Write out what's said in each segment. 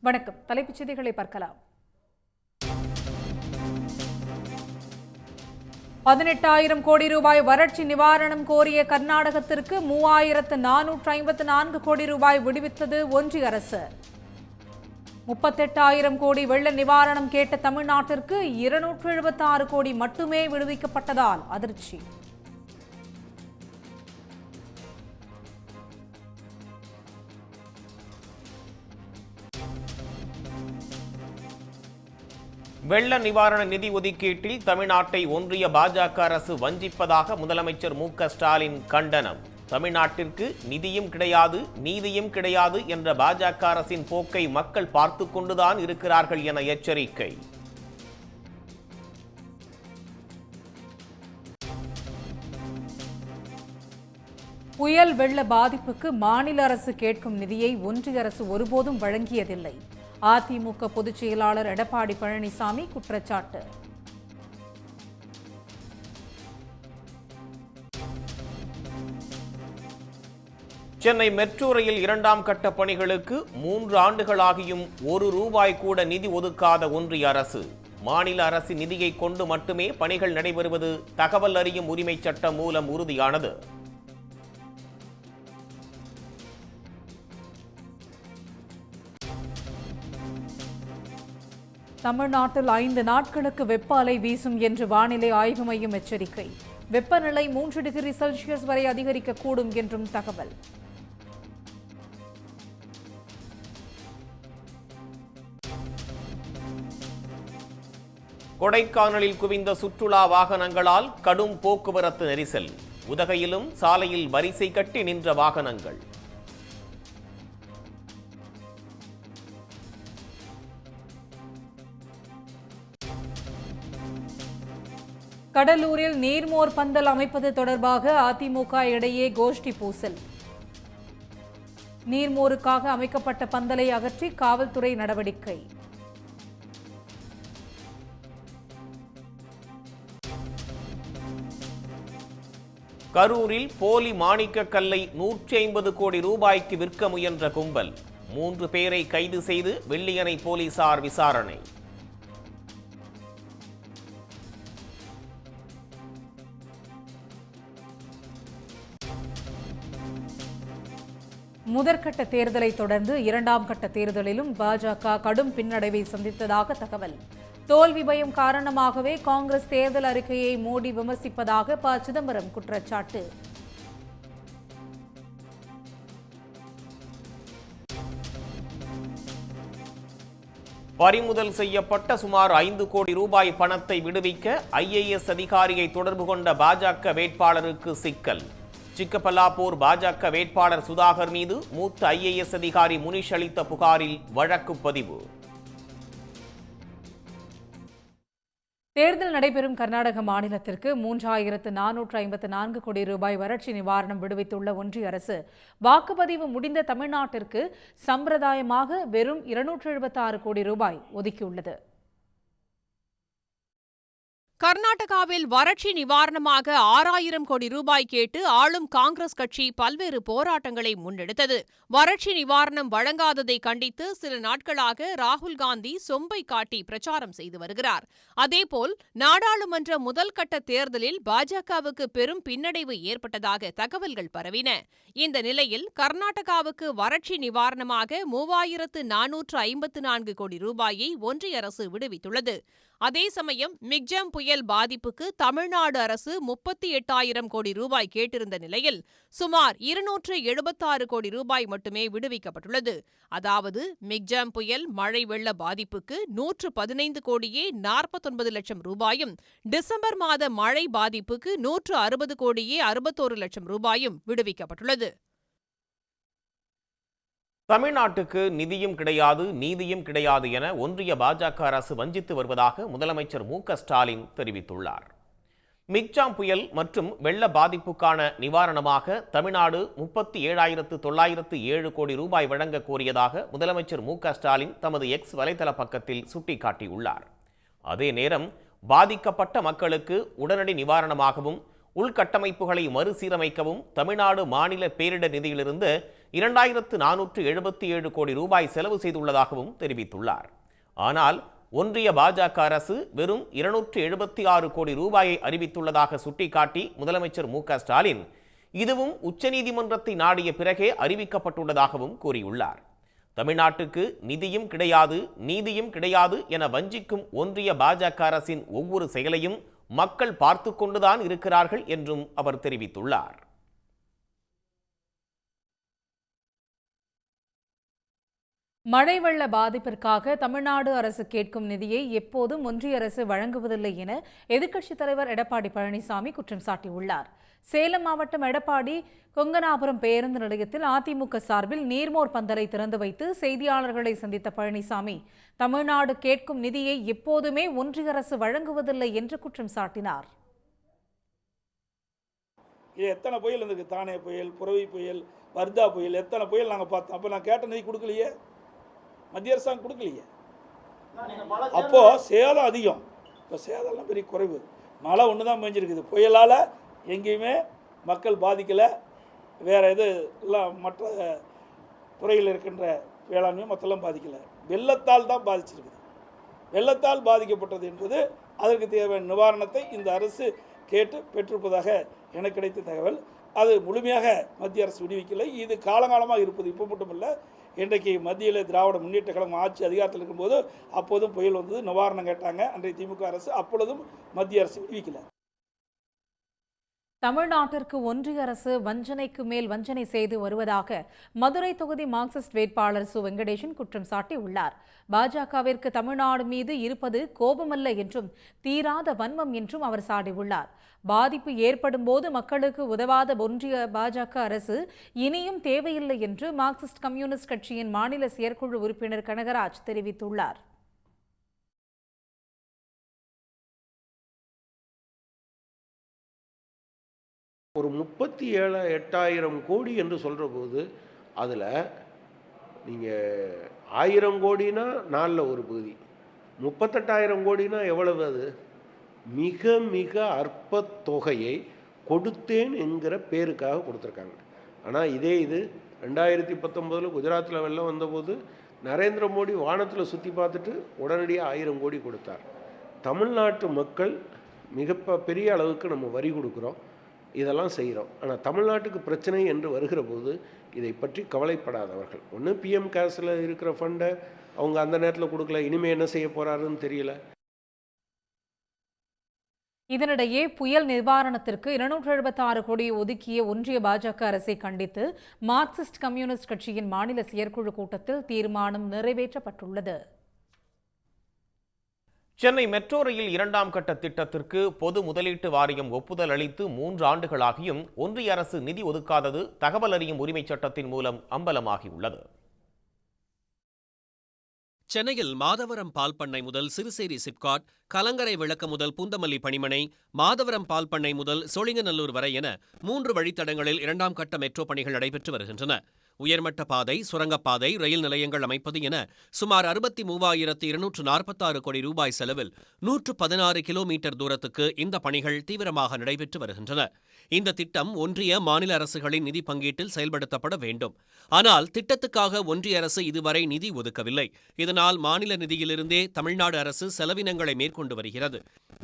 வணக்கம். தலைப்புச் செய்திகளை பார்க்கலாம். 18,000 கோடி ரூபாய் வறட்சி நிவாரணம் கோரிய கர்நாடகத்திற்கு 3,454 கோடி ரூபாய் விடுவித்தது ஒன்றிய அரசு. 38,000 கோடி வெள்ள நிவாரணம் கேட்ட தமிழ்நாட்டிற்கு 276 கோடி மட்டுமே விடுவிக்கப்பட்டதால் அதிர்ச்சி. வெள்ள நிவாரண நிதி ஒதுக்கீட்டில் தமிழ்நாட்டை ஒன்றிய பாஜக அரசு வஞ்சிப்பதாக முதலமைச்சர் மு.க.ஸ்டாலின் கண்டனம். தமிழ்நாட்டிற்கு நிதியும் கிடையாது, நீதியும் கிடையாது என்ற பாஜக அரசின் போக்கை மக்கள் பார்த்து கொண்டுதான் இருக்கிறார்கள் என எச்சரிக்கை. புயல் வெள்ள பாதிப்புக்கு மாநில அரசு கேட்கும் நிதியை ஒன்றிய அரசு ஒருபோதும் வழங்கியதில்லை. அதிமுக பொதுச் செயலாளர் எடப்பாடி பழனிசாமி குற்றச்சாட்டு. சென்னை மெட்ரோ ரயில் 2ஆம் கட்ட பணிகளுக்கு 3 ஆண்டுகளாகியும் ₹1 கூட நிதி ஒதுக்காத ஒன்றிய அரசு. மாநில அரசின் நிதியை கொண்டு மட்டுமே பணிகள் நடைபெறுவது தகவல் அறியும் உரிமை சட்டம் மூலம் உறுதியானது. தமிழ்நாட்டில் 5 நாட்களுக்கு வெப்ப அலை வீசும் என்று வானிலை ஆய்வு மையம் எச்சரிக்கை. வெப்பநிலை 3 டிகிரி செல்சியஸ் வரை அதிகரிக்கக்கூடும் என்றும் தகவல். கொடைக்கானலில் குவிந்த சுற்றுலா வாகனங்களால் கடும் போக்குவரத்து நெரிசல். உதகையிலும் சாலையில் வரிசை கட்டி நின்ற வாகனங்கள். கடலூரில் நீர்மோர் பந்தல் அமைப்பது தொடர்பாக அதிமுக இடையே கோஷ்டி பூசல். நீர்மோருக்காக அமைக்கப்பட்ட பந்தலை அகற்றி காவல்துறை நடவடிக்கை. கரூரில் போலி மாணிக்க கல்லை 150 கோடி ரூபாய்க்கு விற்க முயன்ற கும்பல். 3 பேரை கைது செய்து வெள்ளியணை போலீசார் விசாரணை. முதற்கட்ட தேர்தலை தொடர்ந்து 2ஆம் கட்ட தேர்தலிலும் பாஜக கடும் பின்னடைவை சந்தித்ததாக தகவல். தோல்வி பயம் காரணமாகவே காங்கிரஸ் தேர்தல் அறிக்கையை மோடி விமர்சிப்பதாக ப. சிதம்பரம் குற்றச்சாட்டு. பறிமுதல் செய்யப்பட்ட சுமார் 5 கோடி ரூபாய் பணத்தை விடுவிக்க ஐஏஎஸ் அதிகாரியை தொடர்பு கொண்ட பாஜக வேட்பாளருக்கு சிக்கல். சிக்கபல்லாபூர் பாஜக வேட்பாளர் சுதாகர் மீது மூத்த ஐஏஎஸ் அதிகாரி முனிஷ் அளித்த புகாரில் வழக்கு பதிவு. தேர்தல் நடைபெறும் கர்நாடக மாநிலத்திற்கு 3,454 கோடி ரூபாய் வறட்சி நிவாரணம் விடுவித்துள்ள ஒன்றிய அரசு வாக்குப்பதிவு முடிந்த தமிழ்நாட்டிற்கு சம்பிரதாயமாக வெறும் 276 கோடி ரூபாய் ஒதுக்கியுள்ளது. கர்நாடகாவில் வறட்சி நிவாரணமாக 6,000 கோடி ரூபாய் கேட்டு ஆளும் காங்கிரஸ் கட்சி பல்வேறு போராட்டங்களை முன்னெடுத்தது. வறட்சி நிவாரணம் வழங்காததை கண்டித்து சில நாட்களாக ராகுல் காந்தி சொம்பை காட்டி பிரச்சாரம் செய்து வருகிறார். அதேபோல் நாடாளுமன்ற முதல் கட்ட தேர்தலில் பாஜகவுக்கு பெரும் பின்னடைவு ஏற்பட்டதாக தகவல்கள் பரவின. இந்த நிலையில் கர்நாடகாவுக்கு வறட்சி நிவாரணமாக 3,454 கோடி ரூபாயை ஒன்றிய அரசு விடுவித்துள்ளது. அதே சமயம் மிக்ஜாம் புயல் பாதிப்புக்கு தமிழ்நாடு அரசு 38,000 கோடி ரூபாய் கேட்டிருந்த நிலையில் சுமார் 276 கோடி ரூபாய் மட்டுமே விடுவிக்கப்பட்டுள்ளது. அதாவது மிக்ஜாம் புயல் மழை வெள்ள பாதிப்புக்கு 115 கோடியே 49 லட்சம் ரூபாயும், டிசம்பர் மாத மழை பாதிப்புக்கு 160 கோடியே 61 லட்சம் ரூபாயும் விடுவிக்கப்பட்டுள்ளது. தமிழ்நாட்டுக்கு நிதியும் கிடையாது, நீதியும் கிடையாது என ஒன்றிய பாஜக அரசு வஞ்சித்து வருவதாக முதலமைச்சர் மு.க.ஸ்டாலின் தெரிவித்துள்ளார். மிக்ஜாம் புயல் மற்றும் வெள்ள பாதிப்புக்கான நிவாரணமாக தமிழ்நாடு 37,907 கோடி ரூபாய் வழங்க கோரியதாக முதலமைச்சர் மு.க.ஸ்டாலின் தமது எக்ஸ் வலைதள பக்கத்தில் சுட்டிக்காட்டியுள்ளார். அதே நேரம் பாதிக்கப்பட்ட மக்களுக்கு உடனடி நிவாரணமாகவும் உள்கட்டமைப்புகளை மறுசீரமைக்கவும் தமிழ்நாடு மாநில பேரிடர் நிதியிலிருந்து 2477 கோடி ரூபாய் செலவு செய்துள்ளதாகவும் தெரிவித்துள்ளார். ஆனால் ஒன்றிய பாஜக அரசு வெறும் 276 கோடி ரூபாயை அறிவித்துள்ளதாக சுட்டிக்காட்டி முதலமைச்சர் மு.க.ஸ்டாலின் இதுவும் உச்சநீதிமன்றத்தை நாடிய பிறகே அறிவிக்கப்பட்டுள்ளதாகவும் கூறியுள்ளார். தமிழ்நாட்டுக்கு நிதியும் கிடையாது, நீதியும் கிடையாது என வஞ்சிக்கும் ஒன்றிய பாஜக அரசின் ஒவ்வொரு செயலையும் மக்கள் பார்த்து கொண்டுதான் இருக்கிறார்கள் என்றும் அவர் தெரிவித்துள்ளார். மழை வெள்ள பாதிப்பிற்காக தமிழ்நாடு அரசு கேட்கும் நிதியை எப்போதும் ஒன்றிய அரசு வழங்குவதில்லை என எதிர்க்கட்சித் தலைவர் எடப்பாடி பழனிசாமி குற்றம் சாட்டியுள்ளார். சேலம் மாவட்டம் எடப்பாடி கொங்கனாபுரம் பேருந்து நிலையத்தில் அதிமுக சார்பில் நீர்மோர் பந்தலை திறந்து வைத்து செய்தியாளர்களை சந்தித்த பழனிசாமி தமிழ்நாடு கேட்கும் நிதியை எப்போதுமே ஒன்றிய அரசு வழங்குவதில்லை என்று குற்றம் சாட்டினார். எத்தனை புயல் இருந்துக்கு, தானே புயல், புரவி புயல், வர்தா புயல், எத்தனை புயல் நாங்கள் பார்த்தோம். அப்போ நான் கேட்ட நிதி கொடுக்கலையே, மத்திய அரசாங்கம் கொடுக்கலையே. அப்போ சேதம் அதிகம், இப்போ சேதம்லாம் பெரிய குறைவு. மழை ஒன்று தான் பெஞ்சிருக்குது. புயலால் எங்கேயுமே மக்கள் பாதிக்கலை. வேறு எது எல்லாம் மற்ற துறையில் இருக்கின்ற வேளாண்மை மற்றெல்லாம் பாதிக்கலை. வெள்ளத்தால் தான் பாதிச்சிருக்குது. வெள்ளத்தால் பாதிக்கப்பட்டது என்பது அதற்கு தேவையான நிவாரணத்தை இந்த அரசு கேட்டு பெற்றிருப்பதாக எனக்கு கிடைத்த தகவல். அது முழுமையாக மத்திய அரசு விடுவிக்கலை. இது காலங்காலமாக இருப்பது. இப்போ மட்டும் இல்லை, இன்றைக்கு மத்தியில் திராவிட முன்னேற்ற கழகம் ஆட்சி அதிகாரத்தில் இருக்கும்போது அப்போதும் புயல் வந்தது, நிவாரணம் கேட்டாங்க அன்றைய திமுக அரசு. அப்பொழுதும் மத்திய அரசு விடுவிக்கலை. தமிழ்நாட்டிற்கு ஒன்றிய அரசு வஞ்சனைக்கு மேல் வஞ்சனை செய்து வருவதாக மதுரை தொகுதி மார்க்சிஸ்ட் வேட்பாளர் சு வெங்கடேசன் குற்றம் சாட்டியுள்ளார். பாஜகவிற்கு தமிழ்நாடு மீது இருப்பது கோபமல்ல என்றும் தீராத வன்மம் என்றும் அவர் சாடியுள்ளார். பாதிப்பு ஏற்படும் போது மக்களுக்கு உதவாத ஒன்றிய பாஜக அரசு இனியும் தேவையில்லை என்று மார்க்சிஸ்ட் கம்யூனிஸ்ட் கட்சியின் மாநில செயற்குழு உறுப்பினர் கனகராஜ் தெரிவித்துள்ளார். ஒரு 37,800 கோடி என்று சொல்கிற போது அதில் நீங்கள் 1000 கோடினா 4ல் ஒரு பகுதி, 38,000 கோடினா எவ்வளவு? அது மிக மிக அற்ப தொகையை கொடுத்தேன் என்கிற பேருக்காக கொடுத்துருக்காங்க. ஆனால் இதே இது 2019 குஜராத்தில் வெள்ளம் வந்தபோது நரேந்திர மோடி வானத்தில் சுற்றி பார்த்துட்டு உடனடியாக 1000 கோடி கொடுத்தார். தமிழ்நாட்டு மக்கள் மிக பெரிய அளவுக்கு நம்ம வரி கொடுக்குறோம், இதெல்லாம் செய்கிறோம். ஆனால் தமிழ்நாட்டுக்கு பிரச்சனை என்று வருகிற போது இதை பற்றி கவலைப்படாதவர்கள். ஒன்று பிஎம் கேர்ஸில் இருக்கிற ஃபண்டை அவங்க அந்த நேரத்தில் கொடுக்கல, இனிமேல் என்ன செய்ய போகிறாருன்னு தெரியல. இதனிடையே புயல் நிவாரணத்திற்கு 276 கோடி ஒதுக்கிய ஒன்றிய பாஜக அரசை கண்டித்து மார்க்சிஸ்ட் கம்யூனிஸ்ட் கட்சியின் மாநில செயற்குழு கூட்டத்தில் தீர்மானம் நிறைவேற்றப்பட்டுள்ளது. சென்னை மெட்ரோ ரயில் 2ஆம் கட்ட திட்டத்திற்கு பொது முதலீட்டு வாரியம் ஒப்புதல் அளித்து 3 ஆண்டுகளாகியும் ஒன்றிய அரசு நிதி ஒதுக்காதது தகவல் அறியும் உரிமைச் சட்டத்தின் மூலம் அம்பலமாகியுள்ளது. சென்னையில் மாதவரம் பால் பண்ணை முதல் சிறுசேரி சிப்காட், கலங்கரை விளக்க முதல் பூந்தமல்லி பணிமனை, மாதவரம் பால் பண்ணை முதல் சோழிங்கநல்லூர் வரை என 3 வழித்தடங்களில் 2ஆம் கட்ட மெட்ரோ பணிகள் நடைபெற்று வருகின்றன. உயர்மட்ட பாதை, சுரங்கப்பாதை, ரயில் நிலையங்கள் அமைப்பது என சுமார் 63,246 கோடி ரூபாய் செலவில் 116 கிலோமீட்டர் தூரத்துக்கு இந்த பணிகள் தீவிரமாக நடைபெற்று வருகின்றன. இந்த திட்டம் ஒன்றிய மாநில அரசுகளின் நிதி பங்கீட்டில் செயல்படுத்தப்பட வேண்டும். ஆனால் திட்டத்துக்காக ஒன்றிய அரசு இதுவரை நிதி ஒதுக்கவில்லை. இதனால் மாநில நிதியிலிருந்தே தமிழ்நாடு அரசு செலவினங்களை மேற்கொண்டு வருகிறது.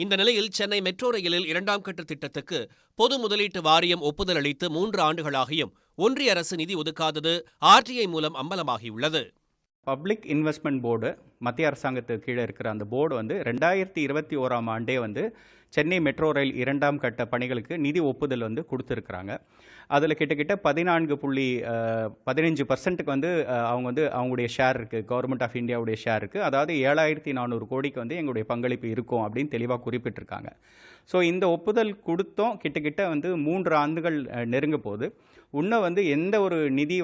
இந்த நிலையில் சென்னை மெட்ரோ ரயிலில் 2ஆம் கட்ட திட்டத்துக்கு பொது முதலீட்டு வாரியம் ஒப்புதல் அளித்து 3 ஆண்டுகளாகியும் ஒன்றிய அரசு நிதி ஒதுக்காதது ஆர்டிஐ மூலம் அம்பலமாகியுள்ளது. பப்ளிக் இன்வெஸ்ட்மெண்ட் போர்டு, மத்திய அரசாங்கத்துக்கு கீழே இருக்கிற அந்த போர்டு 2021ஆம் ஆண்டே சென்னை மெட்ரோ ரயில் 2ஆம் கட்ட பணிகளுக்கு நிதி ஒப்புதல் கொடுத்துருக்குறாங்க. அதில் கிட்டத்தட்ட 15% அவங்க அவங்களுடைய ஷேர் இருக்குது, கவர்மெண்ட் ஆஃப் இந்தியாவுடைய ஷேர் இருக்குது. அதாவது 7,400 கோடிக்கு எங்களுடைய பங்களிப்பு இருக்கும் அப்படின்னு தெளிவாக குறிப்பிட்டிருக்காங்க. ஸோ இந்த ஒப்புதல் கொடுத்தோம் கிட்டத்தட்ட 3 ஆண்டுகள் நெருங்க போது இன்னும் எந்த ஒரு நிதி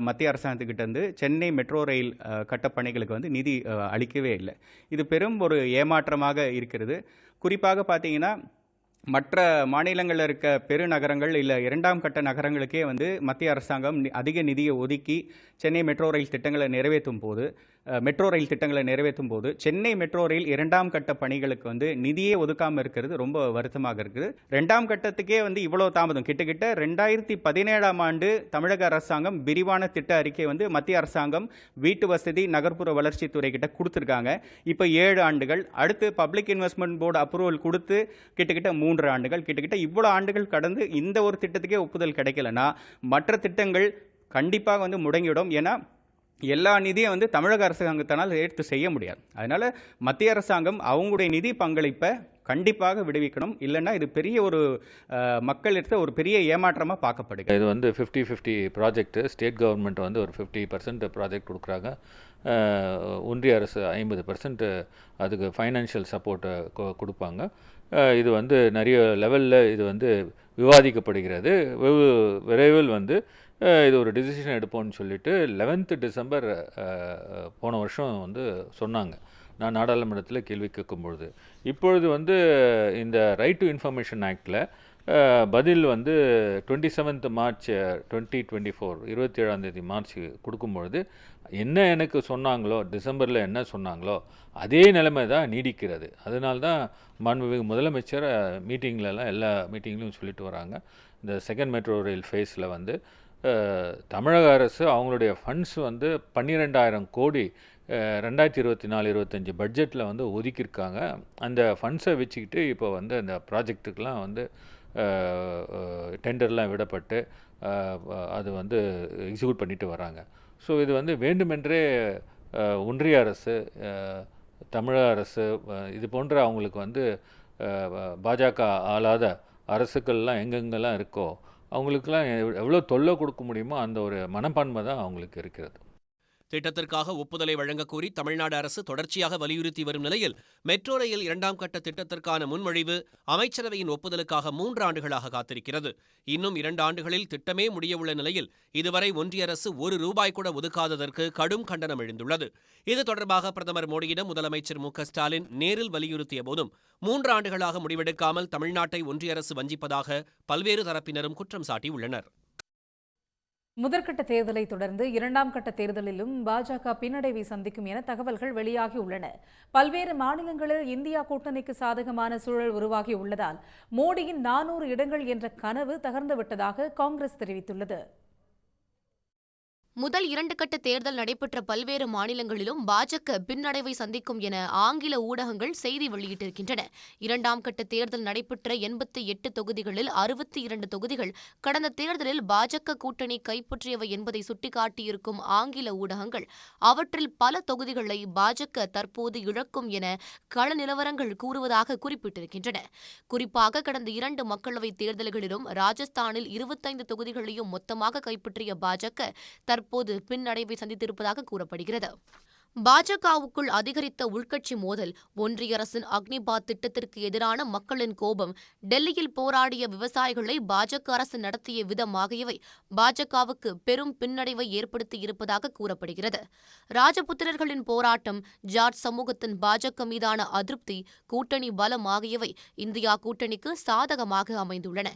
மத்திய அரசாங்கத்துக்கிட்ட சென்னை மெட்ரோ ரயில் கட்டப்பணிகளுக்கு நிதி அளிக்கவே இல்லை. இது பெரும் ஒரு ஏமாற்றமாக இருக்கிறது. குறிப்பாக பார்த்தீங்கன்னா மற்ற மாநிலங்களில் இருக்க பெருநகரங்கள் இல்லை 2ஆம் கட்ட நகரங்களுக்கே மத்திய அரசாங்கம் அதிக நிதியை ஒதுக்கி சென்னை மெட்ரோ ரயில் திட்டங்களை நிறைவேற்றும் போது மெட்ரோ ரயில் திட்டங்களை நிறைவேற்றும் போது சென்னை மெட்ரோ ரயில் 2ஆம் கட்ட பணிகளுக்கு வந்து நிதியே ஒதுக்காமல் இருக்கிறது ரொம்ப வருத்தமாக இருக்குது. 2ஆம் கட்டத்துக்கே வந்து இவ்வளோ தாமதம். கிட்டத்தட்ட 2017ஆம் ஆண்டு தமிழக அரசாங்கம் விரிவான திட்ட அறிக்கை வந்து மத்திய அரசாங்கம் வீட்டு வசதி நகர்ப்புற வளர்ச்சித்துறை கிட்ட கொடுத்துருக்காங்க. இப்போ 7 ஆண்டுகள், அடுத்து பப்ளிக் இன்வெஸ்ட்மெண்ட் போர்டு அப்ரூவல் கொடுத்து கிட்டத்தட்ட 3 ஆண்டுகள், கிட்டத்தட்ட இவ்வளோ ஆண்டுகள் கடந்து இந்த ஒரு திட்டத்துக்கே ஒப்புதல் கிடைக்கலன்னா மற்ற திட்டங்கள் கண்டிப்பாக வந்து முடங்கிவிடும். ஏன்னா எல்லா நிதியும் வந்து தமிழக அரசாங்கத்தினால் எடுத்து செய்ய முடியாது. அதனால் மத்திய அரசாங்கம் அவங்களுடைய நிதி பங்களிப்பை கண்டிப்பாக விடுவிக்கணும். இல்லைன்னா இது பெரிய ஒரு மக்கள் எடுத்த ஒரு பெரிய ஏமாற்றமாக பார்க்கப்படுது. இது வந்து 50-50 ப்ராஜெக்ட். ஸ்டேட் கவர்மெண்ட் வந்து ஒரு 50% ப்ராஜெக்ட் கொடுக்குறாங்க. ஒன்றிய அரசு 50% அதுக்கு ஃபைனான்ஷியல் சப்போர்ட்டை கொடுப்பாங்க. இது வந்து நிறைய லெவலில் இது வந்து விவாதிக்கப்படுகிறது. விரைவில் வந்து இது ஒரு டிசிஷன் எடுப்போம்னு சொல்லிட்டு 11th டிசம்பர் போன வருஷம் வந்து சொன்னாங்க. நான் நாடாளுமன்றத்தில் கேள்வி கேட்கும்பொழுது இப்பொழுது வந்து இந்த ரைட் டு இன்ஃபர்மேஷன் ஆக்டில் பதில் வந்து 27th மார்ச் 2024 27ஆம் தேதி மார்ச் கொடுக்கும்பொழுது என்ன எனக்கு சொன்னாங்களோ, டிசம்பரில் என்ன சொன்னாங்களோ அதே நிலைமை தான் நீடிக்கிறது. அதனால்தான் மாண்புமிகு முதலமைச்சர் மீட்டிங்லலாம் எல்லா மீட்டிங்லையும் சொல்லிட்டு வராங்க. இந்த செகண்ட் மெட்ரோ ரயில் ஃபேஸில் வந்து தமிழக அரசு அவங்களுடைய ஃபண்ட்ஸ் வந்து 12,000 கோடி 2024-25 பட்ஜெட்டில் வந்து ஒதுக்கியிருக்காங்க. அந்த ஃபண்ட்ஸை வச்சுக்கிட்டு இப்போ வந்து அந்த ப்ராஜெக்ட்டுக்கெலாம் வந்து டெண்டர்லாம் விடப்பட்டு அது வந்து எக்ஸிக்யூட் பண்ணிட்டு வராங்க. ஸோ இது வந்து வேண்டுமென்றே ஒன்றிய அரசு, தமிழக அரசு இது போன்ற அவங்களுக்கு வந்து பாஜக ஆளாத அரசுக்கள்லாம் எங்கெங்கெல்லாம் இருக்கோ அவங்களுக்கெல்லாம் எவ்வளோ தொல்லை கொடுக்க முடியுமோ அந்த ஒரு மனப்பான்மை தான் அவங்களுக்கு இருக்கிறது. திட்டத்திற்காக ஒப்புதலை வழங்கக் கோரி தமிழ்நாடு அரசு தொடர்ச்சியாக வலியுறுத்தி வரும் நிலையில் மெட்ரோ ரயில் 2ஆம் கட்ட திட்டத்திற்கான முன்மொழிவு அமைச்சரவையின் ஒப்புதலுக்காக 3 ஆண்டுகளாக காத்திருக்கிறது. இன்னும் 2 ஆண்டுகளில் திட்டமே முடியவுள்ள நிலையில் இதுவரை ஒன்றிய அரசு ₹1 கூட ஒதுக்காததற்கு கடும் கண்டனம் எழுந்துள்ளது. இது தொடர்பாக பிரதமர் மோடியிடம் முதலமைச்சர் மு.க.ஸ்டாலின் நேரில் வலியுறுத்திய போதும் 3 ஆண்டுகளாக முடிவெடுக்காமல் தமிழ்நாட்டை ஒன்றிய அரசு வஞ்சிப்பதாக பல்வேறு தரப்பினரும் குற்றம் சாட்டியுள்ளனர். முதற்கட்ட தேர்தலை தொடர்ந்து 2ஆம் கட்ட தேர்தலிலும் பாஜக பின்னடைவை சந்திக்கும் என தகவல்கள் வெளியாகி உள்ளன. பல்வேறு மாநிலங்களில் இந்தியா கூட்டணிக்கு சாதகமான சூழல் உருவாகி உள்ளதால் மோடியின் 400 இடங்கள் என்ற கனவு தகர்ந்துவிட்டதாக காங்கிரஸ் தெரிவித்துள்ளது. முதல் 2 கட்ட தேர்தல் நடைபெற்ற பல்வேறு மாநிலங்களிலும் பாஜக பின்னடைவை சந்திக்கும் என ஆங்கில ஊடகங்கள் செய்தி வெளியிட்டிருக்கின்றன. 2ஆம் கட்ட தேர்தல் நடைபெற்ற 88 தொகுதிகளில் 62 தொகுதிகள் கடந்த தேர்தலில் பாஜக கூட்டணி கைப்பற்றியவை என்பதை சுட்டிக்காட்டியிருக்கும் ஆங்கில ஊடகங்கள் அவற்றில் பல தொகுதிகளை பாஜக தற்போது இழக்கும் என கள நிலவரங்கள் கூறுவதாக குறிப்பிட்டிருக்கின்றன. குறிப்பாக கடந்த 2 மக்களவைத் தேர்தல்களிலும் ராஜஸ்தானில் 25 தொகுதிகளையும் மொத்தமாக கைப்பற்றிய பாஜக தற்போது பின்னடைவை சந்தித்திருப்பதாக கூறப்படுகிறது. பாஜகவுக்குள் அதிகரித்த உள்கட்சி மோதல், ஒன்றிய அரசின் அக்னிபாத் திட்டத்திற்கு எதிரான மக்களின் கோபம், டெல்லியில் போராடிய விவசாயிகளை பாஜக அரசு நடத்திய விதம் ஆகியவை பாஜகவுக்கு பெரும் பின்னடைவை ஏற்படுத்தியிருப்பதாக கூறப்படுகிறது. ராஜபுத்திரர்களின் போராட்டம், ஜாட் சமூகத்தின் பாஜக மீதான அதிருப்தி, கூட்டணி பலம் ஆகியவை இந்தியா கூட்டணிக்கு சாதகமாக அமைந்துள்ளன.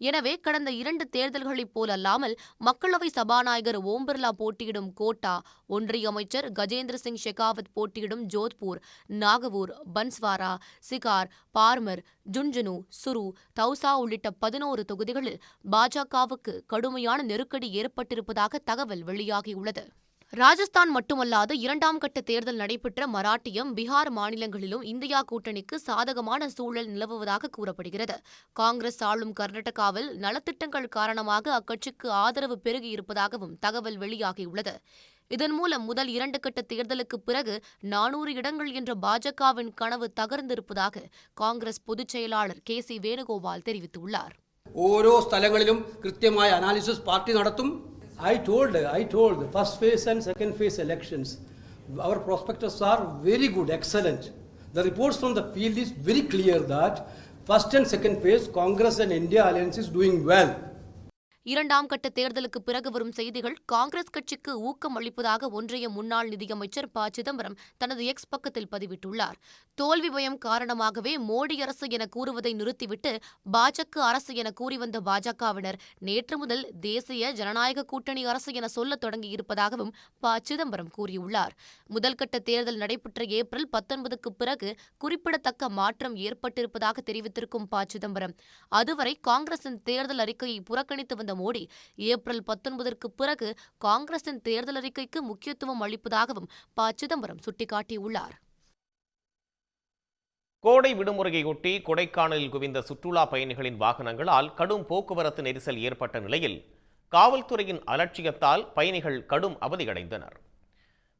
எனவே கடந்த 2 தேர்தல்களைப் போலல்லாமல் மக்களவை சபாநாயகர் ஓம் பிர்லா போட்டியிடும் கோட்டா, ஒன்றிய அமைச்சர் கஜேந்திர சிங் ஷெகாவத் போட்டியிடும் ஜோத்பூர், நாகவூர், பன்ஸ்வாரா, சிகார், பார்மர், ஜுன்ஜுனு, சுரு, தௌசா உள்ளிட்ட 11 தொகுதிகளில் பாஜகவுக்கு கடுமையான நெருக்கடி ஏற்பட்டிருப்பதாக தகவல் வெளியாகியுள்ளது. ராஜஸ்தான் மட்டுமல்லாது 2ஆம் கட்ட தேர்தல் நடைபெற்ற மராட்டியம், பீகார் மாநிலங்களிலும் இந்தியா கூட்டணிக்கு சாதகமான சூழல் நிலவுவதாக கூறப்படுகிறது. காங்கிரஸ் ஆளும் கர்நாடகாவில் நலத்திட்டங்கள் காரணமாக அக்கட்சிக்கு ஆதரவு பெருகியிருப்பதாகவும் தகவல் வெளியாகியுள்ளது. இதன் மூலம் முதல் 2 கட்ட தேர்தலுக்கு பிறகு 400 இடங்கள் என்ற பாஜகவின் கனவு தகர்ந்திருப்பதாக காங்கிரஸ் பொதுச் செயலாளர் KC வேணுகோபால் தெரிவித்துள்ளார். ഓരോ സ്ഥലങ്ങളിലും കൃത്യമായ അനാലിസിസ് പാർട്ടി നടത്തും. I told first phase and second phase elections, our prospectus are very good, excellent. The reports from the field is very clear that first and second phase Congress and India alliance is doing well. இரண்டாம் கட்ட தேர்தலுக்கு பிறகு வரும் செய்திகள் காங்கிரஸ் கட்சிக்கு ஊக்கம் அளிப்பதாக ஒன்றிய முன்னாள் நிதியமைச்சர் ப. சிதம்பரம் தனது எக்ஸ் பக்கத்தில் பதிவிட்டுள்ளார். தோல்வி பயம் காரணமாகவே மோடி அரசு என கூறுவதை நிறுத்திவிட்டு பாஜக அரசு என கூறி வந்த பாஜகவினர் நேற்று முதல் தேசிய ஜனநாயக கூட்டணி அரசு என சொல்லத் தொடங்கியிருப்பதாகவும் ப. சிதம்பரம் கூறியுள்ளார். முதல்கட்ட தேர்தல் நடைபெற்ற ஏப்ரல் 19க்கு பிறகு குறிப்பிடத்தக்க மாற்றம் ஏற்பட்டிருப்பதாக தெரிவித்திருக்கும் ப. சிதம்பரம், அதுவரை காங்கிரசின் தேர்தல் அறிக்கையை புறக்கணித்து வந்த மோடி ஏப்ரல் 19ற்கு பிறகு காங்கிரசின் தேர்தல் அறிக்கைக்கு முக்கியத்துவம் அளிப்பதாகவும் ப. சிதம்பரம் சுட்டிக்காட்டியுள்ளார். கோடை விடுமுறையொட்டி கொடைக்கானலில் குவிந்த சுற்றுலா பயணிகளின் வாகனங்களால் கடும் போக்குவரத்து நெரிசல் ஏற்பட்ட நிலையில் காவல்துறையின் அலட்சியத்தால் பயணிகள் கடும் அவதியடைந்தனர்.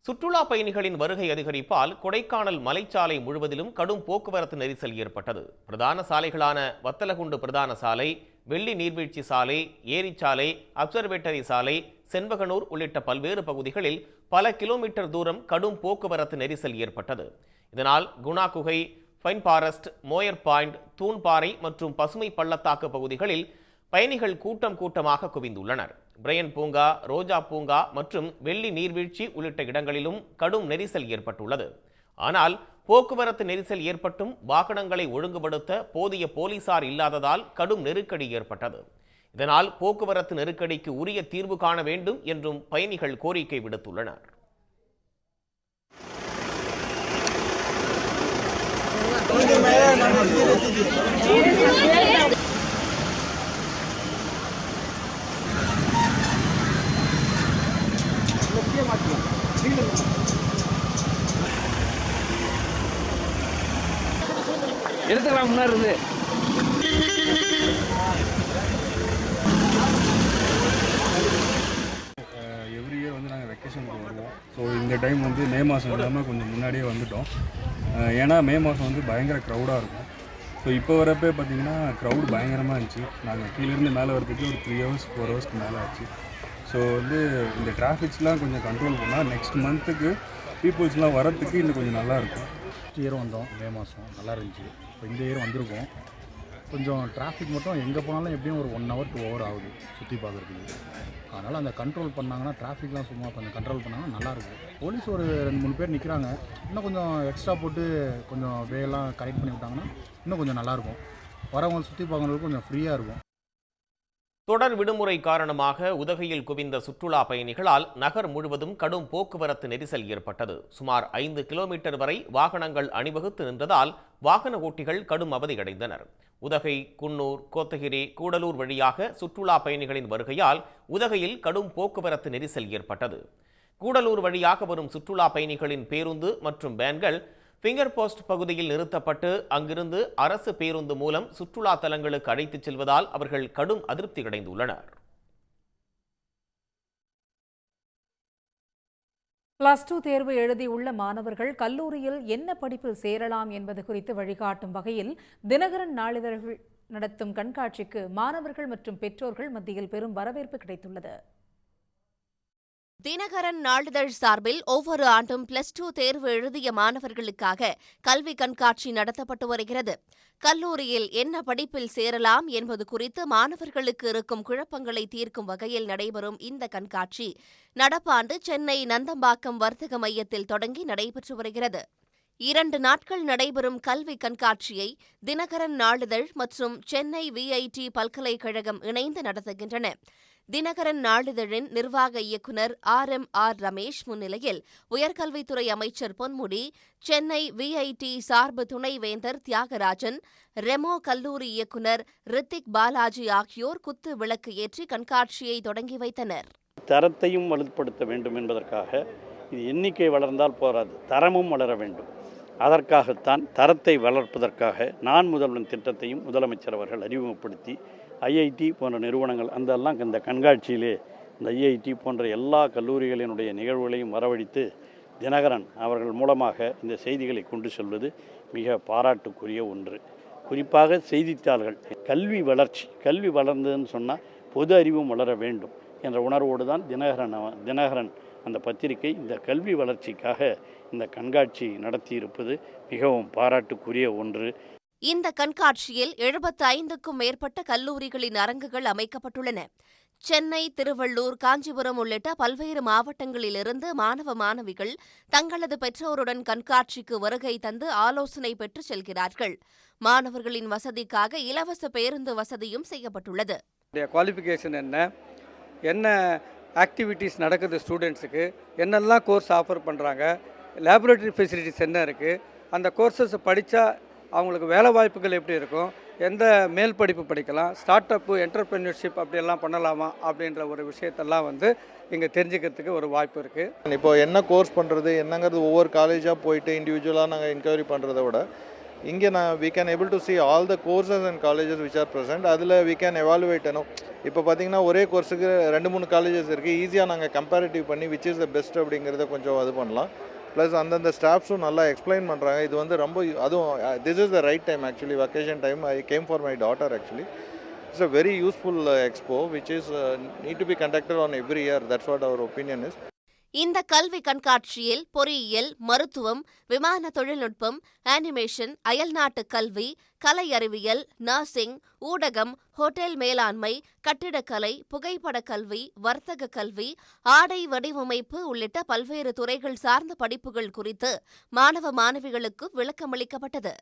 சுற்றுலா பயணிகளின் வருகை அதிகரிப்பால் கொடைக்கானல் மலைச்சாலை முழுவதிலும் கடும் போக்குவரத்து நெரிசல் ஏற்பட்டது. பிரதான சாலைகளான வத்தலகுண்டு பிரதான சாலை, வெள்ளி நீர்வீழ்ச்சி சாலை, ஏரிச்சாலை, அப்சர்வேட்டரி சாலை, செண்பகனூர் உள்ளிட்ட பல்வேறு பகுதிகளில் பல கிலோமீட்டர் தூரம் கடும் போக்குவரத்து நெரிசல் ஏற்பட்டது. இதனால் குணா குகை, ஃபைன் ஃபாரஸ்ட், மோயர் பாயிண்ட், தூண்பாறை மற்றும் பசுமை பள்ளத்தாக்கு பகுதிகளில் பயணிகள் கூட்டமாக குவிந்துள்ளனர். பிரையன் பூங்கா, ரோஜா பூங்கா மற்றும் வெள்ளி நீர்வீழ்ச்சி உள்ளிட்ட இடங்களிலும் கடும் நெரிசல் ஏற்பட்டுள்ளது. ஆனால் போக்குவரத்து நெரிசல் ஏற்பட்டும் வாகனங்களை ஒழுங்குபடுத்த போதிய போலீசார் இல்லாததால் கடும் நெருக்கடி ஏற்பட்டது. இதனால் போக்குவரத்து நெருக்கடிக்கு உரிய தீர்வு காண வேண்டும் என்றும் பயணிகள் கோரிக்கை விடுத்துள்ளனர். எடுத்துக்கலாம் முன்னாடி இருந்து. எவ்ரி இயர் வந்து நாங்கள் வெக்கேஷனுக்கு வருவோம். ஸோ இந்த டைம் வந்து மே மாதம் இல்லாமல் கொஞ்சம் முன்னாடியே வந்துட்டோம். ஏன்னா மே மாதம் வந்து பயங்கர க்ரௌடாக இருக்கும். ஸோ இப்போ வரப்போ பார்த்தீங்கன்னா க்ரௌடு பயங்கரமாக இருந்துச்சு. நாங்கள் கீழேருந்து மேலே வரதுக்கு ஒரு 3 hours 4 hours மேலே ஆச்சு. ஸோ வந்து இந்த டிராஃபிக்ஸ்லாம் கொஞ்சம் கண்ட்ரோல் பண்ணால் நெக்ஸ்ட் மந்த்துக்கு பீப்புள்ஸ்லாம் வரத்துக்கு இன்னும் கொஞ்சம் நல்லாயிருக்கும். ஃபஸ்ட் இயர் வந்தோம், மே மாதம் நல்லா இருந்துச்சு. இப்போ இந்த இயர் வந்திருக்கோம். கொஞ்சம் டிராஃபிக் மட்டும் எங்கே போனாலும் எப்படியும் ஒரு 1 hour 2 hour ஆகுது சுற்றி பார்க்குறதுக்கு. அதனால் அந்த கண்ட்ரோல் பண்ணாங்கன்னா டிராஃபிக்லாம் சும்மா கொஞ்சம் கண்ட்ரோல் பண்ணாங்கன்னா நல்லாயிருக்கும். போலீஸ் ஒரு 2-3 பேர் நிற்கிறாங்க. இன்னும் கொஞ்சம் எக்ஸ்ட்ரா போட்டு கொஞ்சம் வேலாம் கரெக்ட் பண்ணி விட்டாங்கன்னா இன்னும் கொஞ்சம் நல்லாயிருக்கும். வரவங்க சுற்றி பார்க்குறவங்களுக்கு கொஞ்சம் ஃப்ரீயாக இருக்கும். தொடர் விடுமுறை காரணமாக உதகையில் குவிந்த சுற்றுலா பயணிகளால் நகர் முழுவதும் கடும் போக்குவரத்து நெரிசல் ஏற்பட்டது. சுமார் 5 கிலோமீட்டர் வரை வாகனங்கள் அணிவகுத்து நின்றதால் வாகன ஓட்டிகள் கடும் அவதியடைந்தனர். உதகை, குன்னூர், கோத்தகிரி, கூடலூர் வழியாக சுற்றுலா பயணிகளின் வருகையால் உதகையில் கடும் போக்குவரத்து நெரிசல் ஏற்பட்டது. கூடலூர் வழியாக வரும் சுற்றுலா பயணிகளின் பேருந்து மற்றும் வேன்கள் ஃபிங்கர் போஸ்ட் பகுதியில் நிறுத்தப்பட்டு அங்கிருந்து அரசு பேருந்து மூலம் சுற்றுலா தலங்களுக்கு அழைத்துச் செல்வதால் அவர்கள் கடும் அதிருப்தி அடைந்துள்ளனர். +2 தேர்வு எழுதியுள்ள மாணவர்கள் கல்லூரியில் என்ன படிப்பில் சேரலாம் என்பது குறித்து வழிகாட்டும் வகையில் தினகரன் நாளிதழ்கள் நடத்தும் கண்காட்சிக்கு மாணவர்கள் மற்றும் பெற்றோர்கள் மத்தியில் பெரும் வரவேற்பு கிடைத்துள்ளது. தினகரன் நாளிதழ் சார்பில் ஒவ்வொரு ஆண்டும் +2 தேர்வு எழுதிய மாணவர்களுக்காக கல்வி கண்காட்சி நடத்தப்பட்டு வருகிறது. கல்லூரியில் என்ன படிப்பில் சேரலாம் என்பது குறித்து மாணவர்களுக்கு இருக்கும் குழப்பங்களை தீர்க்கும் வகையில் நடைபெறும் இந்த கண்காட்சி நடப்பாண்டு சென்னை நந்தம்பாக்கம் வர்த்தக மையத்தில் தொடங்கி நடைபெற்று வருகிறது. 2 நாட்கள் நடைபெறும் கல்வி கண்காட்சியை தினகரன் நாளிதழ் மற்றும் சென்னை VIT பல்கலைக்கழகம் இணைந்து நடத்துகின்றன. தினகரன் நாளிதழின் நிர்வாக இயக்குநர் RMR ரமேஷ் முன்னிலையில் உயர்கல்வித்துறை அமைச்சர் பொன்முடி, சென்னை VIT சார்பு துணைவேந்தர் தியாகராஜன், ரெமோ கல்லூரி இயக்குநர் ரித்திக் பாலாஜி ஆகியோர் குத்து விளக்கு ஏற்றி கண்காட்சியை தொடங்கி வைத்தனர். தரத்தையும் வலுப்படுத்த வேண்டும் என்பதற்காக இது எண்ணிக்கை வளர்ந்தால் போராது, தரமும் வளர வேண்டும். அதற்காகத்தான் தரத்தை வளர்ப்பதற்காக நான் முதல்வன் திட்டத்தையும் முதலமைச்சர் அவர்கள் அறிமுகப்படுத்தி IIT போன்ற நிறுவனங்கள் இந்த கண்காட்சியிலே இந்த IIT போன்ற எல்லா கல்லூரிகளினுடைய நிகழ்வுகளையும் வரவழைத்து தினகரன் அவர்கள் மூலமாக இந்த செய்திகளை கொண்டு செல்வது மிக பாராட்டுக்குரிய ஒன்று. குறிப்பாக செய்தித்தாள்கள் கல்வி வளர்ந்ததுன்னு சொன்னால் பொது அறிவும் வளர வேண்டும் என்ற உணர்வோடு தான் தினகரன் அந்த பத்திரிகை இந்த கல்வி வளர்ச்சிக்காக இந்த கண்காட்சி நடத்தியிருப்பது மிகவும் பாராட்டுக்குரிய ஒன்று. இந்த கண்காட்சியில் 75க்கும் மேற்பட்ட கல்லூரிகளின் அரங்குகள் அமைக்கப்பட்டுள்ளன. சென்னை, திருவள்ளூர், காஞ்சிபுரம் உள்ளிட்ட பல்வேறு மாவட்டங்களிலிருந்து மாணவ மாணவிகள் தங்களது பெற்றோருடன் கண்காட்சிக்கு வருகை தந்து ஆலோசனை பெற்று செல்கிறார்கள். மாணவர்களின் வசதிக்காக இலவச பேருந்து வசதியும் செய்யப்பட்டுள்ளது. குவாலிஃபிகேஷன் என்ன ஆக்டிவிட்டீஸ் நடக்குது, ஸ்டூடெண்ட்ஸுக்கு என்னெல்லாம் கோர்ஸ் ஆஃபர் பண்ணுறாங்க, லேபரேட்டரி ஃபெசிலிட்டிஸ் என்ன இருக்குது, அந்த கோர்சஸ் படித்தா அவங்களுக்கு வேலை வாய்ப்புகள் எப்படி இருக்கும், எந்த மேல் படிப்பு படிக்கலாம், ஸ்டார்ட் அப்பு, என்டர்பிரினியர்ஷிப் அப்படியெல்லாம் பண்ணலாமா அப்படின்ற ஒரு விஷயத்தெல்லாம் இங்கே தெரிஞ்சுக்கிறதுக்கு ஒரு வாய்ப்பு இருக்குது. இப்போ என்ன கோர்ஸ் பண்ணுறது என்னங்கிறது ஒவ்வொரு காலேஜாக போயிட்டு இண்டிவிஜுவலாக நாங்கள் என்கொயரி பண்ணுறதை விட இங்கே we can able to see all the courses and colleges which are present. அதில் we can evaluate. இப்போ பார்த்தீங்கன்னா ஒரே கோர்ஸுக்கு 2-3 காலேஜஸ் இருக்குது. ஈஸியாக நாங்கள் கம்பேரிட்டிவ் பண்ணி which is the best அப்படிங்கிறத கொஞ்சம் அது பண்ணலாம். ப்ளஸ் அந்தந்த ஸ்டாஃப்ஸும் நல்லா எக்ஸ்பிளைன் பண்ணுறாங்க. இது ரொம்ப அதுவும் this is the right time actually, vacation time. I came for my daughter actually. It's a very useful expo which is need to be conducted on every year. That's what our opinion is. இந்த கல்வி கண்காட்சியில் பொறியியல், மருத்துவம், விமான தொழில்நுட்பம், animation, அயல்நாட்டு கல்வி, கலை அறிவியல், நர்சிங், ஊடகம், ஹோட்டல் மேலாண்மை, கட்டிடக்கலை, புகைப்பட கல்வி, வர்த்தக கல்வி, ஆடை வடிவமைப்பு உள்ளிட்ட பல்வேறு துறைகள் சார்ந்த படிப்புகள் குறித்து மாணவ மாணவிகளுக்கு விளக்கமளிக்கப்பட்டது.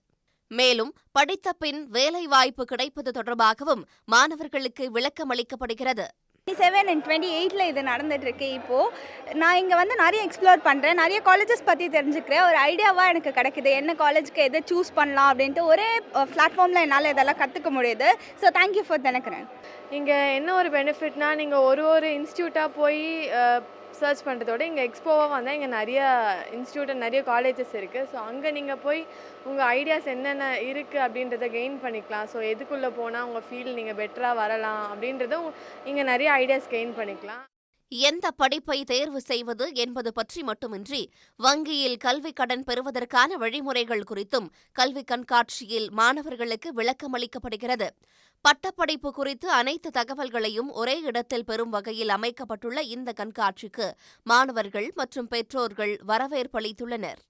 மேலும் படித்த பின் வேலைவாய்ப்பு கிடைப்பது தொடர்பாகவும் மாணவர்களுக்கு விளக்கமளிக்கப்படுகிறது. 27 and 28 இது நடந்துட்டு இருக்கு. இப்போது நான் இங்கே நிறைய எக்ஸ்ப்ளோர் பண்ணுறேன், நிறைய காலேஜஸ் பற்றி தெரிஞ்சுக்கிறேன். ஒரு ஐடியாவாக எனக்கு கிடைக்குது என்ன காலேஜுக்கு எதை சூஸ் பண்ணலாம் அப்படின்ட்டு ஒரே பிளாட்ஃபார்மில் என்னால் இதெல்லாம் கற்றுக்க முடியுது. So thank you for Dinakaran. இங்கே என்ன ஒரு பெனிஃபிட்னா, நீங்கள் ஒரு இன்ஸ்டியூட்டாக போய் சர்ச் பண்ணுறதோட இங்கே எக்ஸ்போவாக வந்தால் இங்கே நிறைய இன்ஸ்டியூட் நிறைய காலேஜஸ் இருக்குது. ஸோ அங்கே நீங்கள் போய் உங்கள் ஐடியாஸ் என்னென்ன இருக்குது அப்படின்றத கெயின் பண்ணிக்கலாம். ஸோ எதுக்குள்ளே போனால் உங்கள் ஃபீல்டு நீங்கள் பெட்டராக வரலாம் அப்படின்றதும் இங்கே நிறைய ஐடியாஸ் கெயின் பண்ணிக்கலாம். எந்த படிப்பை தேர்வு செய்வது என்பது பற்றி மட்டுமின்றி வங்கியில் கல்வி கடன் பெறுவதற்கான வழிமுறைகள் குறித்தும் கல்வி கண்காட்சியில் மாணவர்களுக்கு விளக்கமளிக்கப்படுகிறது. பட்டப்படிப்பு குறித்து அனைத்து தகவல்களையும் ஒரே இடத்தில் பெறும் வகையில் அமைக்கப்பட்டுள்ள இந்த கண்காட்சிக்கு மாணவர்கள் மற்றும் பெற்றோர்கள் வரவேற்பளித்துள்ளனர்.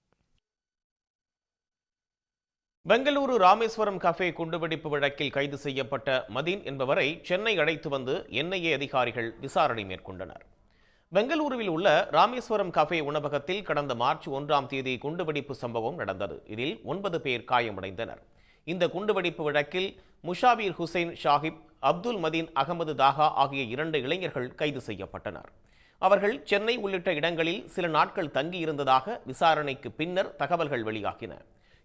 பெங்களூரு ராமேஸ்வரம் கஃபே குண்டுவெடிப்பு வழக்கில் கைது செய்யப்பட்ட மதீன் என்பவரை சென்னை அழைத்து வந்து என்ஐஏ அதிகாரிகள் விசாரணை மேற்கொண்டனர். பெங்களூருவில் உள்ள ராமேஸ்வரம் கஃபே உணவகத்தில் கடந்த மார்ச் 1ஆம் தேதி குண்டுவெடிப்பு சம்பவம் நடந்தது. இதில் 9 பேர் காயமடைந்தனர். இந்த குண்டுவெடிப்பு வழக்கில் முஷாபீர் ஹுசைன் ஷாஹிப், அப்துல் மதீன் அகமது தாகா ஆகிய 2 இளைஞர்கள் கைது செய்யப்பட்டனர். அவர்கள் சென்னை உள்ளிட்ட இடங்களில் சில நாட்கள் தங்கியிருந்ததாக விசாரணைக்கு பின்னர் தகவல்கள் வெளியாகின.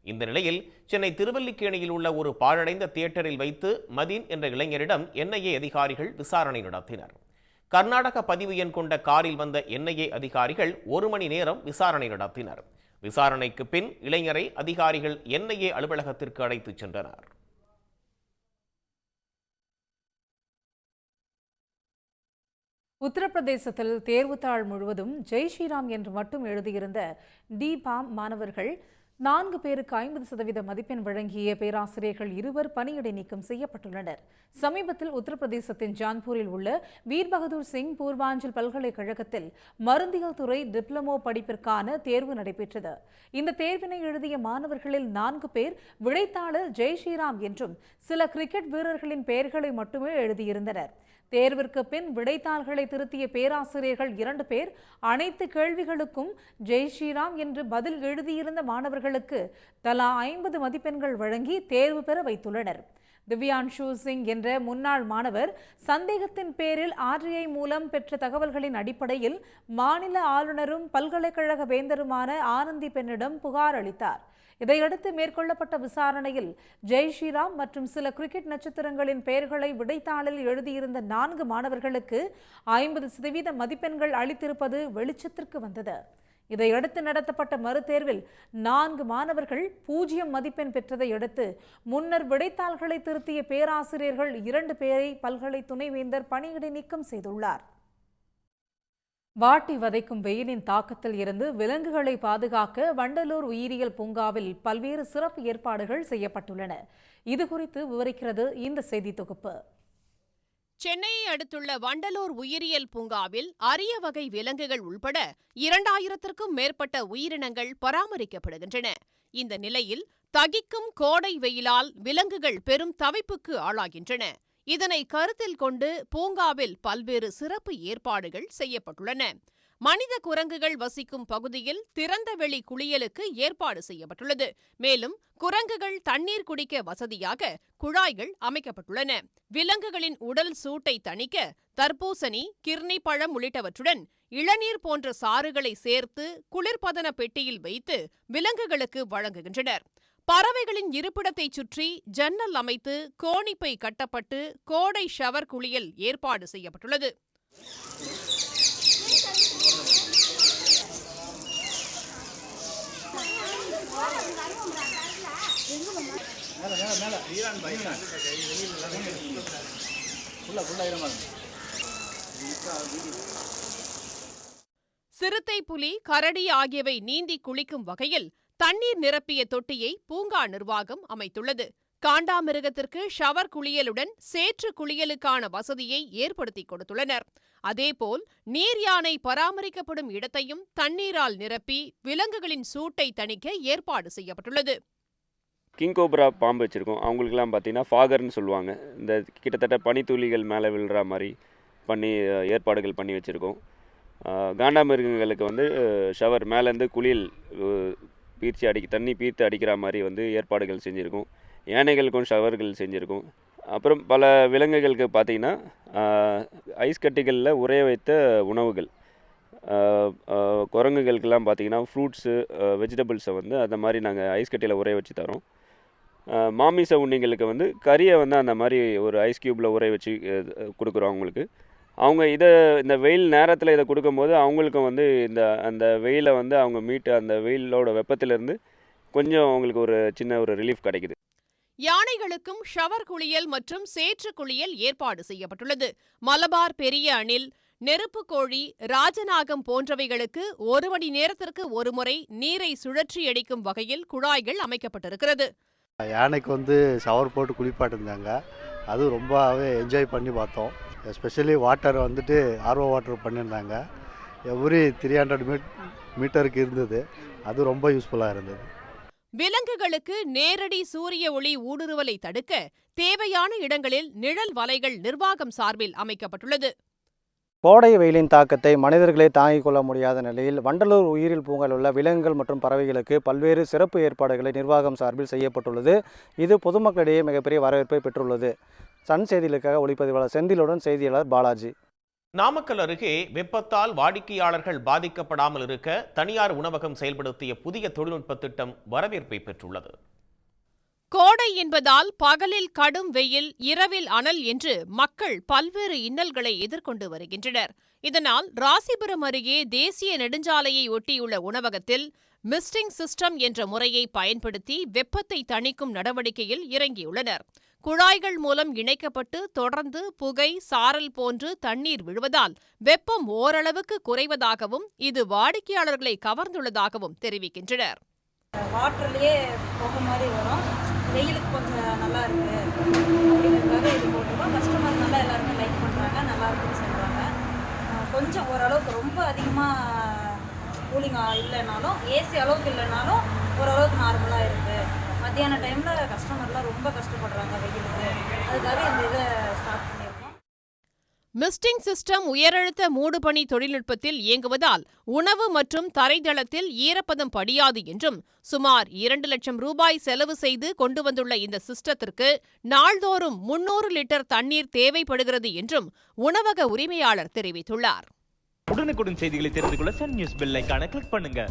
இந்த நிலையில் சென்னை திருவல்லிக்கேணியில் உள்ள ஒரு பாழடைந்த தியேட்டரில் வைத்து மதீன் என்ற இளைஞரிடம் என்ஐஏ அதிகாரிகள் விசாரணை நடத்தினர். கர்நாடக பதிவு எண் கொண்ட காரில் வந்த என்ஐஏ அதிகாரிகள் 1 மணி நேரம் விசாரணை நடத்தினர். விசாரணைக்கு பின் இளைஞரை அதிகாரிகள் என்ஐஏ அலுவலகத்திற்கு அழைத்துச் சென்றனர். உத்தரப்பிரதேசத்தில் தேர்வுத்தாள் முழுவதும் ஜெய் ஸ்ரீராம் என்று மட்டும் எழுதியிருந்த டிபாம் மாணவர்கள் 4 பேருக்கு 50% மதிப்பெண் வழங்கிய பேராசிரியர்கள் 2 பணியிடை நீக்கம் செய்யப்பட்டுள்ளனர். சமீபத்தில் உத்தரப்பிரதேசத்தின் ஜான்பூரில் உள்ள வீர் பகதூர் சிங் பூர்வாஞ்சல் பல்கலைக்கழகத்தில் மருந்தியல் துறை டிப்ளமோ படிப்பிற்கான தேர்வு நடைபெற்றது. இந்த தேர்வினை எழுதிய மாணவர்களில் 4 பேர் விடைத்தாளில் ஜெய் ஸ்ரீராம் என்றும் சில கிரிக்கெட் வீரர்களின் பெயர்களை மட்டுமே எழுதியிருந்தனர். தேர்விற்கு பின் விடைத்தாள்களை திருத்திய பேராசிரியர்கள் 2 பேர் அனைத்து கேள்விகளுக்கும் ஜெய் ஸ்ரீராம் என்று பதில் எழுதியிருந்த மாணவர்களுக்கு தலா 50 மதிப்பெண்கள் வழங்கி தேர்வு பெற வைத்துள்ளனர். திவ்யான்ஷு சிங் என்ற முன்னாள் மாணவர் சந்தேகத்தின் பேரில் RTI மூலம் பெற்ற தகவல்களின் அடிப்படையில் மாநில ஆளுநரும் பல்கலைக்கழக வேந்தருமான ஆனந்தி பெண்ணிடம் புகார் அளித்தார். இதையடுத்து மேற்கொள்ளப்பட்ட விசாரணையில் ஜெய் ஸ்ரீராம் மற்றும் சில கிரிக்கெட் நட்சத்திரங்களின் பெயர்களை விடைத்தாளில் எழுதியிருந்த 4 மாணவர்களுக்கு 50% மதிப்பெண்கள் அளித்திருப்பது வெளிச்சத்திற்கு வந்தது. இதையடுத்து நடத்தப்பட்ட மறுதேர்வில் 4 மாணவர்கள் 0 மதிப்பெண் பெற்றதை அடுத்து முன்னர் விடைத்தாள்களை திருத்திய பேராசிரியர்கள் 2 பேரை பல்கலை துணைவேந்தர் பணியிடை நீக்கம் செய்துள்ளார். வாட்டி வதைக்கும் வெயிலின் தாக்கத்தில் இருந்து விலங்குகளை பாதுகாக்க வண்டலூர் உயிரியல் பூங்காவில் பல்வேறு சிறப்பு ஏற்பாடுகள் செய்யப்பட்டுள்ளன. இதுகுறித்து விவரிக்கிறது இந்த செய்தி தொகுப்பு. சென்னையை அடுத்துள்ள வண்டலூர் உயிரியல் பூங்காவில் அரிய வகை விலங்குகள் உள்பட 2000க்கும் மேற்பட்ட உயிரினங்கள் பராமரிக்கப்படுகின்றன. இந்த நிலையில் தகிக்கும் கோடை வெயிலால் விலங்குகள் பெரும் தவிப்புக்கு ஆளாகின்றன. இதனை கருத்தில் கொண்டு பூங்காவில் பல்வேறு சிறப்பு ஏற்பாடுகள் செய்யப்பட்டுள்ளன. மனித குரங்குகள் வசிக்கும் பகுதியில் திறந்தவெளி குளியலுக்கு ஏற்பாடு செய்யப்பட்டுள்ளது. மேலும் குரங்குகள் தண்ணீர் குடிக்க வசதியாக குழாய்கள் அமைக்கப்பட்டுள்ளன. விலங்குகளின் உடல் சூட்டை தணிக்க தர்பூசணி, கிர்னி பழம் உள்ளிட்டவற்றுடன் இளநீர் போன்ற சாறுகளை சேர்த்து குளிர்பதன பெட்டியில் வைத்து விலங்குகளுக்கு வழங்குகின்றனர். பறவைகளின் இருப்பிடத்தை சுற்றி ஜன்னல் அமைத்து கோணிப்பை கட்டப்பட்டு கோடை ஷவர் குளியல் ஏற்பாடு செய்யப்பட்டுள்ளது. சிறுத்தை, புலி, கரடி ஆகியவை நீந்தி குளிக்கும் வகையில் தண்ணீர் நிரப்பிய தொட்டியை பூங்கா நிர்வாகம் அமைத்துள்ளது. காண்டாமிருகத்திற்கு ஷவர் குளியலுடன் சேற்று குளியலுக்கான வசதியை ஏற்படுத்தி கொடுத்துள்ளனர். அதேபோல் நீர் யானை பராமரிக்கப்படும் இடத்தையும் தண்ணீரால் நிரப்பி விலங்குகளின் சூட்டை தணிக்க ஏற்பாடு செய்யப்பட்டுள்ளது. கிங் கோப்ரா பாம்பு வச்சுருக்கோம். அவங்களுக்குலாம் பார்த்தீங்கன்னா ஃபாகர்னு சொல்லுவாங்க. இந்த கிட்டத்தட்ட பனித்துளிகள் மேலே விழுற மாதிரி பண்ணி ஏற்பாடுகள் பண்ணி வச்சுருக்கோம். காண்டாமிருகங்களுக்கு வந்து ஷவர் மேலேருந்து குளியல் தண்ணி பீர்த்து அடிக்கிற மாதிரி வந்து ஏற்பாடுகள் செஞ்சுருக்கோம். யானைகளுக்கும் ஷவர்கள் செஞ்சுருக்கோம். அப்புறம் பல விலங்குகளுக்கு பார்த்திங்கன்னா ஐஸ் கட்டிகளில் உறைய வைத்த உணவுகள், குரங்குகளுக்கெல்லாம் பார்த்திங்கன்னா ஃப்ரூட்ஸு, வெஜிடபிள்ஸை வந்து அந்த மாதிரி நாங்கள் ஐஸ் கட்டியில் உறைய வச்சு தரோம். மாமிச உண்ணிகளுக்கு வந்து கறியை வந்து அந்த மாதிரி ஒரு ஐஸ் க்யூப்பில் உறைய வச்சு கொடுக்குறோம் அவங்களுக்கு. அவங்க இந்த வெயில் நேரத்தில் இதை கொடுக்கும்போது அவங்களுக்கும் வந்து அந்த வெயிலை வந்து அவங்க அந்த வெயிலோட வெப்பத்திலிருந்து கொஞ்சம் அவங்களுக்கு ஒரு சின்ன ஒரு ரிலீஃப் கிடைக்குது. யானைகளுக்கும் ஷவர் குளியல் மற்றும் சேற்று குளியல் ஏற்பாடு செய்யப்பட்டுள்ளது. மலபார் பெரிய அணில், நெருப்பு கோழி, ராஜநாகம் போன்றவைகளுக்கு 1 மணி நேரத்திற்கு ஒருமுறை நீரை சுழற்றி அடிக்கும் வகையில் குழாய்கள் அமைக்கப்பட்டிருக்கிறது. யானைக்கு வந்து ஷவர் போட்டு குளிப்பாட்டிருந்தாங்க. அது ரொம்பவே என்ஜாய் பண்ணி பார்த்தோம். எஸ்பெஷலி வாட்டர் வந்துட்டு ஆர்ஓ வாட்டர் பண்ணியிருந்தாங்க. எவ்ரி 300 மீட்டருக்கு இருந்தது. அது ரொம்ப யூஸ்ஃபுல்லாக இருந்தது. விலங்குகளுக்கு நேரடி சூரிய ஒளி ஊடுருவலை தடுக்க தேவையான இடங்களில் நிழல் வலைகள் நிர்வாகம் சார்பில் அமைக்கப்பட்டுள்ளது. கோடை வெயிலின் தாக்கத்தை மனிதர்களே தாங்கிக் கொள்ள முடியாத நிலையில் வண்டலூர் உயிரியல் பூங்காவில் உள்ள விலங்குகள் மற்றும் பறவைகளுக்கு பல்வேறு சிறப்பு ஏற்பாடுகளை நிர்வாகம் சார்பில் செய்யப்பட்டுள்ளது. இது பொதுமக்களிடையே மிகப்பெரிய வரவேற்பை பெற்றுள்ளது. சன் செய்திகளுக்காக ஒளிப்பதிவாளர் செந்திலுடன் செய்தியாளர் பாலாஜி. நாமக்கல் அருகே வெப்பத்தால் வாடிக்கையாளர்கள் பாதிக்கப்படாமல் இருக்க தனியார் உணவகம் செயல்படுத்திய புதிய தொழில்நுட்ப திட்டம் வரவேற்பை பெற்றுள்ளது. கோடை என்பதால் பகலில் கடும் வெயில், இரவில் அனல் என்று மக்கள் பல்வேறு இன்னல்களை எதிர்கொண்டு வருகின்றனர். இதனால் ராசிபுரம் அருகே தேசிய நெடுஞ்சாலையை ஒட்டியுள்ள உணவகத்தில் மிஸ்டிங் சிஸ்டம் என்ற முறையை பயன்படுத்தி வெப்பத்தை தணிக்கும் நடவடிக்கையில் இறங்கியுள்ளனர். குழாய்கள் மூலம் இணைக்கப்பட்டு தொடர்ந்து புகை, சாரல் போன்று தண்ணீர் விழுவதால் வெப்பம் ஓரளவுக்கு குறைவதாகவும் இது வாடிக்கையாளர்களை கவர்ந்துள்ளதாகவும் தெரிவிக்கின்றனர். வாட்டர்லேயே போக மாதிரி வரும், வெயிலுக்கு கொஞ்சம் நல்லா இருக்குது அப்படிங்கிறதுக்காக இது போட்டுருக்கோம். கஸ்டமர் நல்லா எல்லாருமே லைக் பண்ணுறாங்க, நல்லா இருக்குன்னு சொல்கிறாங்க. கொஞ்சம் ஓரளவுக்கு ரொம்ப அதிகமாக கூலிங்காக இல்லைனாலும், ஏசி அளவுக்கு இல்லைனாலும் ஓரளவுக்கு நார்மலாக இருக்குது. மத்தியான டைமில் கஸ்டமர்லாம் ரொம்ப கஷ்டப்படுறாங்க வெயிலுக்கு, அதுக்காக இந்த இதை ஸ்டார்ட் பண்ணியிருக்கோம். மிஸ்டிங் சிஸ்டம் உயரழுத்த மூடுபனி தொழில்நுட்பத்தில் இயங்குவதால் உணவு மற்றும் தரைதளத்தில் ஈரப்பதம் படியாது என்றும் சுமார் 2 லட்சம் ரூபாய் செலவு செய்து கொண்டு வந்துள்ள இந்த சிஸ்டத்திற்கு நாள்தோறும் 300 லிட்டர் தண்ணீர் தேவைப்படுகிறது என்றும் உணவக உரிமையாளர் தெரிவித்துள்ளார். உடனுக்குடன் செய்திகளை தெரிந்து கொள்ள சன் நியூஸ் பெல் ஐகானை கிளிக் பண்ணுங்க.